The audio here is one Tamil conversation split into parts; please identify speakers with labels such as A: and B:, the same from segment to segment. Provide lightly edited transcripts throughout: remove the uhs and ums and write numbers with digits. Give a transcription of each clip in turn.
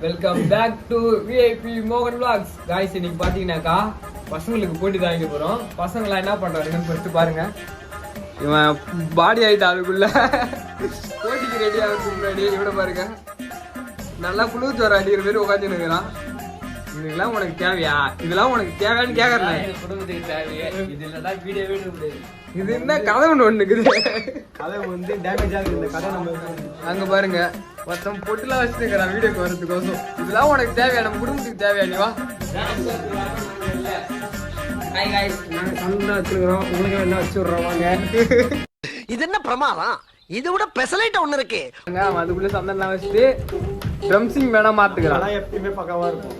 A: வெல்கம் பேக் டு விஐபி மோகன் vlogs. गाइस இன்னைக்கு பாத்தீங்கன்னாக்கா பசங்களுக்கு போட்டி தான் வைக்க போறோம். பசங்களா என்ன பண்றாங்கன்னு ஃபர்ஸ்ட் பாருங்க. இவன் பாடி ஆயிட்டா அதுக்குள்ள போட்டிக்கு ரெடி ஆகிறதுக்கு முன்னாடி இவட பாருங்க. நல்லா குளிர்ச்சு வர அடிக்கிற பேர் உட்காந்துன்னு இருக்கிறான். இதெல்லாம் உனக்கு தேவையா? இதெல்லாம் உனக்கு தேவையான்னு கேட்கறேன். குடும்பத்துக்கு தேவையா? இது இல்லடா வீடியோ முடியாது. இது என்ன கதை ஒண்ணு இருக்குது.
B: கதை வந்து டேமேஜ் ஆகுது. இந்த கதை நம்ம
A: அங்க பாருங்க மொத்தம் பொட்டுலாம் வச்சுருக்கிறான் வீடியோக்கு வரதுக்கோசம். இதெல்லாம் உனக்கு தேவையா? நம்ம குடும்பத்துக்கு தேவையா? நீ வா.
B: ஹாய் गाइस, நாங்க சந்தா வச்சிருக்கோம். உங்களுக்கு என்ன வச்சு விடுறோம் வாங்க.
C: இது என்ன பிரமாதம்? இதை விட பெசலைட் ஒண்ணு இருக்கு.
A: அதுக்குள்ள சந்தனம் வச்சுட்டு ட்ரம்சிங் வேணா மாத்துக்கிறான்.
B: அதெல்லாம் எப்பயுமே பக்காவா இருக்கும்.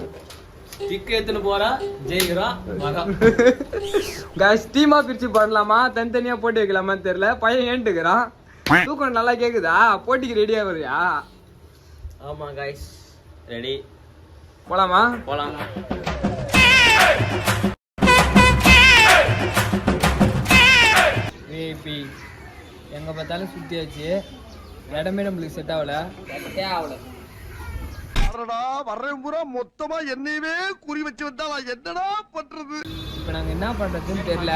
D: கிக் ஏத்துன்னு போறா ஜெயிக்கிறா வரா.
A: गाइस டீமா பிரிச்சு பண்ணலாமா தனித்தனியா போட்டி வைக்கலாமான்னு தெரியல. பையன் ஏன்ட்டுக்கிறான். தூக்கம் நல்லா கேக்குதா? போட்டிக்கு ரெடியா வரியா?
D: ஆமா गाइस ரெடி
A: போலாமா?
D: போலாம்.
A: விஐபி எங்க பார்த்தாலும் சுத்தியாச்சு. இடமே நம்மளுக்கு செட் ஆகல.
C: வர்றேன் பூரா மொத்தமா என்னையவே குறி வச்சு வந்தா நான் என்னடா பண்றது?
A: இப்ப நாங்க என்ன பண்றதுன்னு தெரியல.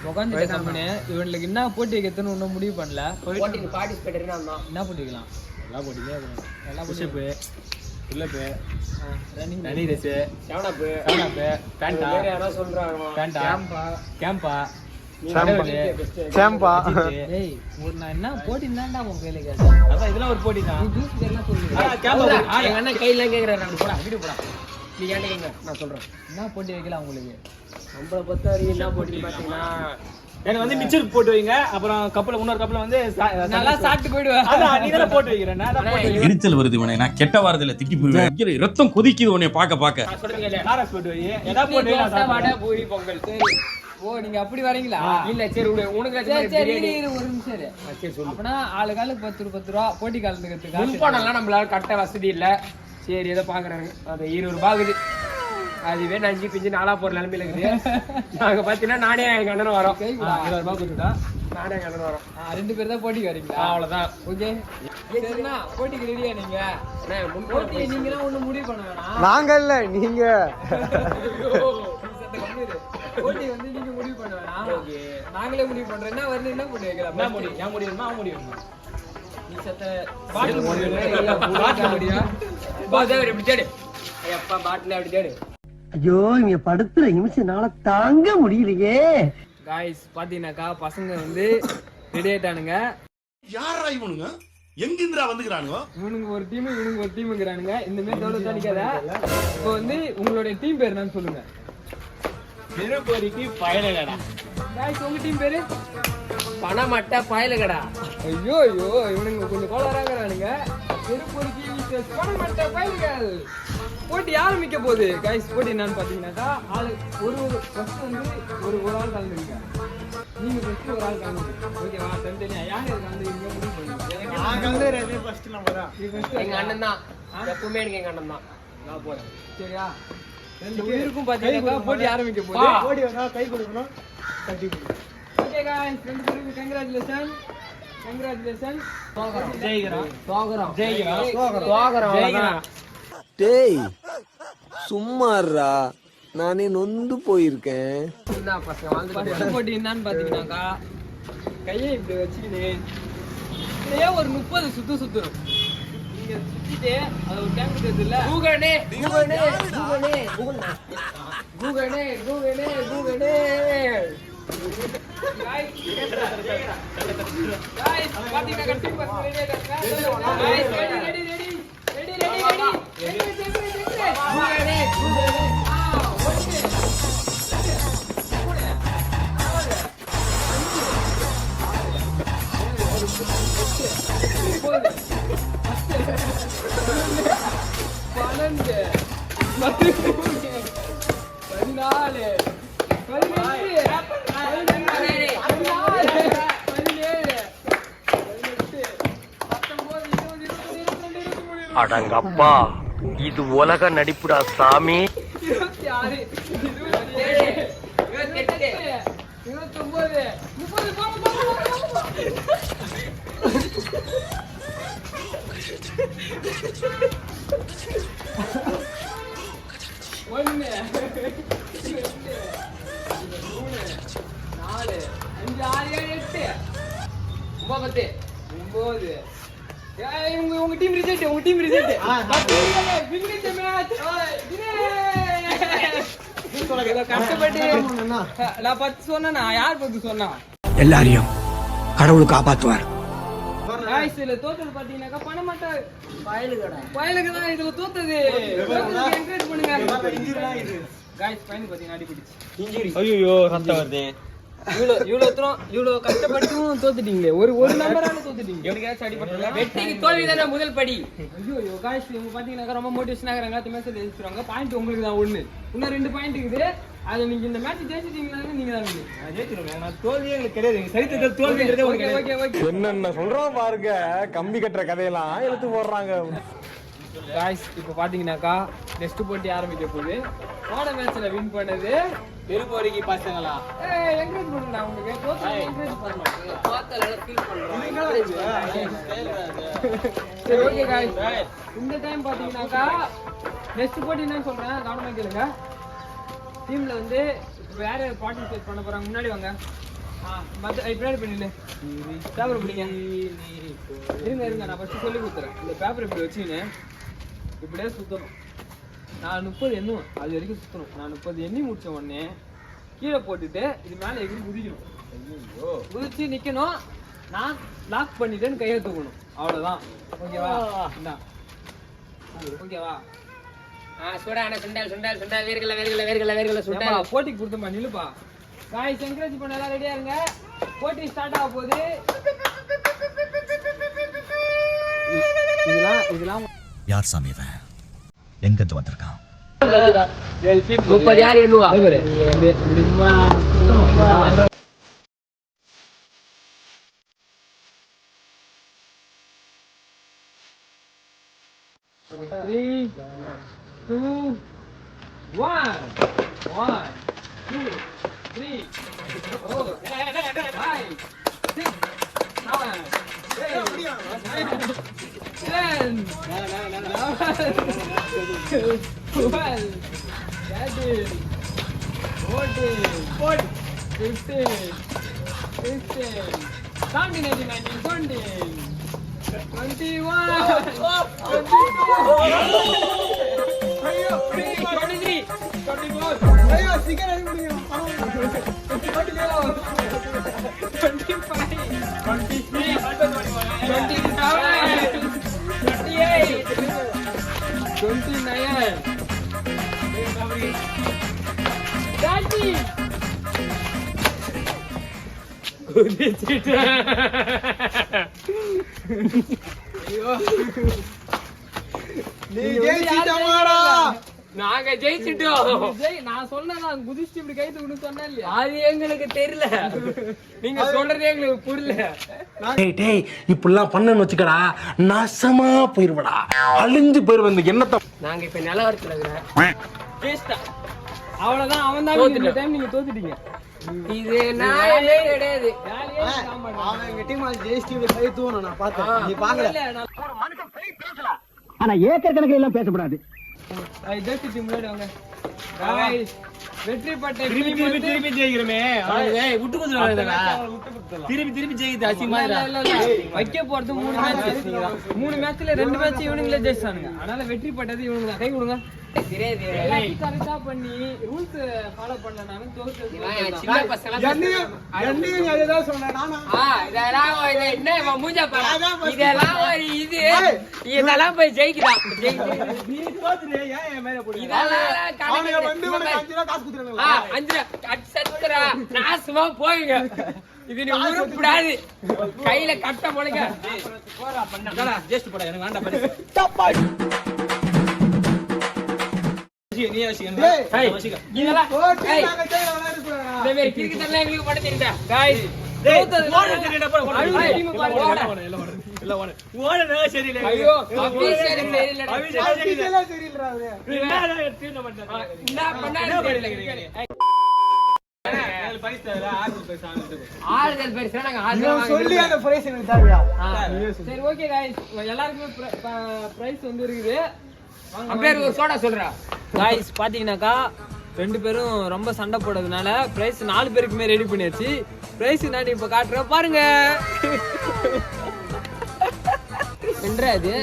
A: உட்காந்து கம்பெனி இவனுக்கு என்ன போட்டி வைக்கிறதுன்னு ஒன்னும் முடிவு பண்ணல. என்ன போட்டி வைக்கலாம்?
B: நல்லா போட்டீங்க.
A: நல்லா போட்டி.
B: Pull up,
A: running
B: running race,
A: seven up,
B: Fanta,
A: Fanta, Campa,
B: சாம்பா.
A: ஏய் ஒரு நான் என்ன போட்டி தான்டா உன் கையில கேட்டேன்.
B: அதான் இதெல்லாம் ஒரு போட்டி தான்.
A: நீ ஜூஸ் பேர்லாம் சொல்லு.
B: கேம்பா
A: எங்க அண்ணன் கையில கேக்குறாரு. போடா வீடியோ போடா. நீ கேட்டீங்க நான் சொல்றேன். என்ன போட்டி வைக்கலாம் உங்களுக்கு?
B: நம்மளை பொறுத்த வரைக்கும் என்ன போட்டி பாத்தீங்கன்னா எனக்கு வந்து மிச்சர் போட்டு வைங்க. அப்புறம் கப்பல இன்னொரு கப்பல வந்து
A: நல்லா சாப்பிட்டு போயிடுவேன்.
B: நீ தானே போட்டு வைக்கிறேன். நான் தான் போட்டு வைக்கிறேன்.
E: எரிச்சல் வருது உனே. நான் கெட்ட வாரத்துல திட்டி போடுவேன். ரத்தம் கொதிக்குது உன்னை பாக்க.
B: காரஸ் போட்டு வை. எதா போட்டு வை.
A: வடை பூரி பொங்கல். ஓ நீங்க அப்படி வரீங்களா?
B: இல்ல சரி உனக்கு
A: சரி ஒரு நிமிஷம் இரு.
B: சரி சொல்லு.
A: அப்பனா ஆளுகாலுக்கு 10 ரூபா போட்டி கலந்துக்கிறதுக்கு
B: முன்பணம்லாம் நம்மளால கட்ட வசதி இல்ல. சரி ஏதோ பாக்குறாங்க. அது 20 ரூபாய் ஆகுது. அதுவே 5 பிஞ்சு 4 போற நிலைமையில இருக்குது. நாங்க பாத்தீங்கன்னா நானே எங்க அண்ணனும் வரோம். 20 ரூபாய் கொடுத்துட்டா நானே எங்க அண்ணனும் வரோம்.
A: 2 பேர் தான் போட்டிக்கு வரீங்களா?
B: அவ்வளவுதான்.
A: ஓகே சரிண்ணா போட்டிக்கு ரெடியா நீங்க? போட்டி நீங்க தான் ஒண்ணு முடிவு பண்ண வேணாம்.
B: நாங்க இல்ல நீங்க.
A: போட்டி வந்து நீங்க முடிவு பண்ண வேணாம். நாங்களே முடிவு பண்றோம். என்ன வருது என்ன போட்டி வைக்கலாம்?
B: என்ன முடியும்? ஏன் முடியுமா? முடியும்.
A: நீ சத்த பாட்டில் முடியா? பாட்டில் எப்படி தேடு? ஐயப்பா பாட்டில் அப்படி தேடு.
C: ஐயோ இங்க படுத்துற நிமிஷம்னால தாங்க முடியலையே.
A: காய்ஸ் பாத்தீங்கன்னாக்கா பசங்க வந்து ரெடி ஆயிட்டானுங்க.
E: யாரா இவனுங்க? எங்கிந்திரா வந்துக்கிறானுங்க?
A: இவனுங்க ஒரு டீம் இவனுங்க ஒரு டீமுங்கிறானுங்க. இந்த மாதிரி தோட தனிக்காத. இப்போ வந்து உங்களுடைய டீம் பேர் என்னன்னு சொல்லுங்க.
B: திருப்பதிக்கு பயலகடா.
A: காய்ஸ் உங்க டீம் பேரு?
B: பணமட்ட பயலகடா.
A: ஐயோ ஐயோ இவனுங்க கொஞ்சம் கோளாறாங்கிறானுங்க. திருப்பதிக்கு பணமட்ட பயல்கள். போட்டி ஆரம்பிக்க போகுது. காய்ஸ் போட்டி என்னன்னு பாத்தீங்கன்னாக்கா ஆளு ஒரு ஃபர்ஸ்ட் வந்து ஒரு ஆள் கலந்துருங்க. நீங்க ஃபர்ஸ்ட் ஒரு ஆள் கலந்துருங்க. ஓகேவா? தனித்தனியா யார் கலந்துருக்கீங்க முடிவு பண்ணுங்க.
B: நான் கலந்துறதே ஃபர்ஸ்ட் நம்ம தான்.
A: எங்க அண்ணன் தான்.
B: எப்பவுமே எனக்கு எங்க அண்ணன் தான். நான் போறேன்.
A: சரியா? ரெண்டு பேருக்கும் பாத்தீங்கன்னா போட்டி ஆரம்பிக்க போகுது.
B: போடி வந்தா கை கொடுக்கணும். கட்டி கொடு.
A: ஓகே गाइस ரெண்டு பேருக்கும் கங்க்ராச்சுலேஷன்.
B: ஜெயிக்கிறோம்.
A: ஸ்வாகரம்.
B: ஜெயிக்கிறோம்.
C: டேய் சும்மாறா, நானே நொந்து போயிருக்கேன்.
A: என்ன பசங்க வாழ்ந்துட்டு போட்டி என்னன்னு பாத்தீங்கன்னாக்கா கையை இப்படி வச்சுக்கிட்டு இதே ஒரு 30 சுத்தணும். நீங்க சுத்திட்டு அது ஒரு டேங்க் இருக்குல்ல கூகனே गाइस பாத்தீங்கன்னா கட்டி பசங்க ரெடி ஆயிட்டாங்க. गाइस ரெடி
C: அடங்கப்பா, இது உலக நடிப்புடா சாமி.
A: 26 27 28 29 30 1 2 3 4 5 6 7 8 9 உங்க டீம் ரிசல்ட் கஷ்டப்பட்டு நான் 10 சொன்னா யார் 10 சொன்னா
F: எல்லாரையும் கடவுள் காப்பாத்துவார்.
A: காய்ஸ் இதுல தோத்தது பாத்தீங்கன்னாக்கா பணமாட்டா பயலுக்கு தான் இதுல தோத்தது. என்கரேஜ் பண்ணுங்க காய்ஸ் பையன் பாத்தீங்கன்னா அடிபட்டுச்சு.
D: ஐயோ ரத்தம் வருது.
A: இவ்வளவு கஷ்டப்பட்டும் தோத்துட்டீங்களே. ஒரு நம்பரால தோத்துட்டீங்க.
B: எவனுக்காச்சும் அடிபட்டல வெற்றிக்கு தோல்விதானே முதல் படி.
A: ஐயோ காய்ஸ் இவங்க பாத்தீங்கன்னா ரொம்ப மோட்டிவேஷன் ஆகுறாங்க. அடுத்த மேட்ச் ஜெயிச்சிருவாங்க. பாயிண்ட் உங்களுக்கு தான் 1. இன்னும் 2 பாயிண்ட் இருக்குது. அது நீங்க இந்த மேட்ச் ஜெயிச்சிட்டீங்கன்னா நீங்க தான்
D: ஜெயிச்சிருங்க. நான் தோல்வியே எனக்கு கிடையாது. சரித்திரத்தில் தோல்வின்றதே உங்களுக்கு
A: ஓகே
C: என்னென்ன சொல்றோம் பாருங்க, கம்பி கட்டுற கதையெல்லாம் எடுத்து போடுறாங்க.
A: காய்ஸ் இப்போ பாத்தீங்கன்னாக்கா நெக்ஸ்ட் போட்டி ஆரம்பிக்க போகுது. போன மேட்ச்ல வின் பண்ணது
D: பெரும்போரிக்கு பசங்களா
A: என்கரேஜ் பண்ணுங்க. உங்களுக்கு தோத்தா என்கரேஜ் பண்ணலாம்.
B: பார்த்தல ஃபீல் பண்றோம்.
A: சரி ஓகே गाइस, இந்த டைம் பாத்தீங்கன்னாக்கா நெக்ஸ்ட் போட்டி என்ன சொல்றேன் கவனமா கேளுங்க. டீம்ல வந்து இப்போ யார் பார்ட்டிசிபேட் பண்ண போறாங்க முன்னாடி வாங்க. பின்னாடி பண்ணிடு பேப்பர் பிடிங்க. இருங்க நான் ஃபர்ஸ்ட் சொல்லி கொடுத்துறேன். இந்த பேப்பர் இப்படி வச்சுக்கின்னு இப்படியே சுத்தணும். நான் 30 எண்ணுவேன், அது வரைக்கும் சுத்தணும். நான் 30 எண்ணி முடிச்ச உடனே கீழே போட்டுட்டு இது மேலே எகிரி குதிக்கணும். குதிச்சு நிக்கணும். நான் லாக் பண்ணிட்டேன்னு கையை தூக்கணும். அவ்வளவுதான். ஓகேவா? ஓகேவா?
B: சுடான சுண்டால் வேர்கல சுண்டா.
A: போட்டிக்கு கொடுத்தமா நிலுப்பா. காய்ஸ் என்கரேஜ் பண்ண எல்லாம் ரெடியா இருங்க. போட்டி ஸ்டார்ட் ஆக போகுது. இதெல்லாம்
F: யார் சாமி இவன்? எங்கிருந்து வந்திருக்கான்?
B: 30 யார் எண்ணுவா?
A: 3 2 1 1 2 3 4 5 6 7 10 12 13 14 15 17 18 19 20
B: நாங்க ஜெயிச்சிட்டோம்.
A: நான் சொன்னேன் குதிச்சு இப்படி கை தூக்கணும் சொன்னேன் இல்லையா?
B: அது எங்களுக்கு தெரியல. நீங்க சொல்றதே எங்களுக்கு புரியல.
F: டேய் இப்படிலாம் பண்ணன்னு வச்சுக்கடா, நாசமா போயிருவடா, அழிஞ்சு போயிருவ. இந்த எண்ணத்தை
B: நாங்க இப்ப நிலவரத்துல இருக்கிறோம்.
A: அவ்வளவுதான். அவன் தான் இந்த டைம் நீங்க தோத்துட்டீங்க.
B: இது நாளே கிடையாது.
F: ஆனா ஏக்கர் கணக்கில் எல்லாம் பேசப்படாது.
A: முன்னாடி வாங்க. வெற்றி பட்ட
D: திருப்பி ஜெயிக்கிறோமே. விட்டு திருப்பி ஜெயிக்குது. அசிங்கமா
A: வைக்க போறது 3 மேட்ச். 3 மேட்ச்ல 2 மேட்ச் இவனுங்களே ஜெயிச்சானுங்க. அதனால வெற்றி பட்டது இவனுங்க தான். கை கொடுங்க. கரெக்டா பண்ணி ரூல்ஸ் ஃபாலோ பண்ண நானும்
B: சின்ன பசங்க இதெல்லாம் ஒரு இது இதெல்லாம் போய் ஜெயிக்கலாம். நாசமா போயுங்க. இது நீ உருப்படாது. கையில கட்ட முளைக்க ஆறுதல் பரிசு
A: சரி ஓகே गाइस, எல்லாருக்குமே பிரைஸ் வந்து இருக்குது.
B: அம்பேர் ஒரு சோடா சொல்றா.
A: காய்ஸ் பாத்தீங்கன்னாக்கா 2 பேரும் ரொம்ப சண்டை போடுறதுனால பிரைஸ் 4 பேருக்குமே ரெடி பண்ணியாச்சு. பிரைஸ் நான் இப்ப காட்டுறேன் பாருங்க.
B: என்ன இது?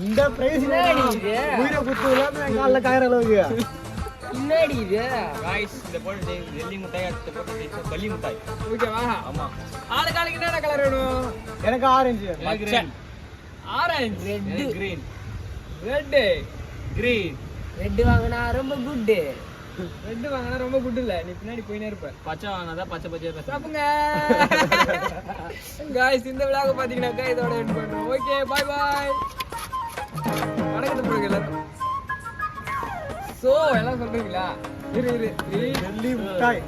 G: இந்த பிரைஸ் உயிரை குத்து இல்லாம கால்ல காயற அளவுக்கு
B: என்னடி இது?
D: காய்ஸ் இந்த போட்டு வெள்ளி முட்டாய் அடுத்து போட்டு பள்ளி முட்டாய்.
A: ஓகேவா?
D: ஆமா.
A: ஆளுக்கு என்ன கலர் வேணும்?
G: எனக்கு ஆரஞ்சு
D: பச்சை
A: orange,
D: green
A: red.
D: Green
B: red வாங்கினா ரொம்ப குட்.
A: ரெட் வாங்கினா ரொம்ப குட் இல்ல, நீ பின்னாடி போயினே இருப்ப.
D: பச்சை வாங்கினாதான் பச்சை பச்சை
A: சாப்பிடுங்க. காய்ஸ் இந்த விழாவை பாத்தீங்கன்னாக்கா இதோட எண்ட் பண்றோம். ஓகே பாய் பாய். வணக்கத்தை போடுங்க எல்லாரும். சோ எல்லாம் சொல்றீங்களா? இரு
G: வெள்ளி முட்டாய்